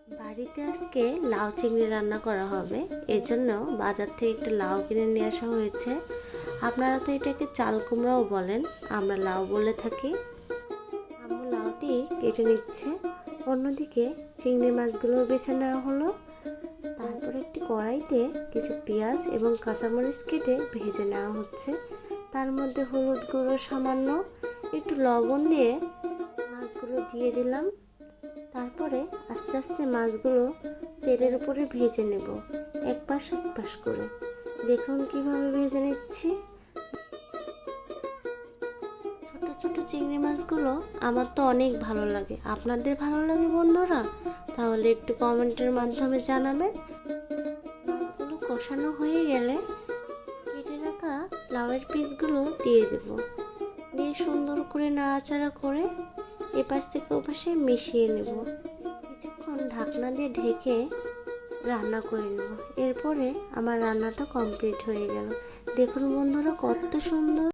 বাড়িতে আজকে লাউ চিংড়ি রান্না করা হবে। এজন্য বাজার থেকে একটু লাউ কিনে নিয়ে আসা হয়েছে। আপনারা তো এটাকে চাল কুমড়াও বলেন, আমরা লাউ বলে থাকি। আম্মু লাউটি কেটে নিচ্ছে। অন্যদিকে চিংড়ি মাছগুলো বেছে নেওয়া হলো। তারপর একটি কড়াইতে কিছু পেঁয়াজ এবং কাঁচামরিচ কেটে ভেজে নেওয়া হচ্ছে। তার মধ্যে হলুদ গুঁড়ো সামান্য, একটু লবণ দিয়ে মাছগুলো দিয়ে দিলাম। তারপরে আস্তে আস্তে মাছগুলো তেলের উপরে ভেজে নেব, এক পাশ করে। দেখুন কিভাবে ভেজে নিচ্ছি। ছোট ছোট চিংড়ি মাছগুলো আমার তো অনেক ভালো লাগে। আপনাদের ভালো লাগে বন্ধুরা? তাহলে একটু কমেন্টের মাধ্যমে জানাবেন। মাছগুলো কষানো হয়ে গেলে কেটে রাখা লাউয়ের পিসগুলো দিয়ে দেব। দিয়ে সুন্দর করে নাড়াচাড়া করে এপাশ থেকে ওপাশে মিশিয়ে নেব। কিছুক্ষণ ঢাকনা দিয়ে ঢেকে রান্না করে নেব। এরপরে আমার রান্নাটা কমপ্লিট হয়ে গেল। দেখুন বন্ধুরা কত সুন্দর।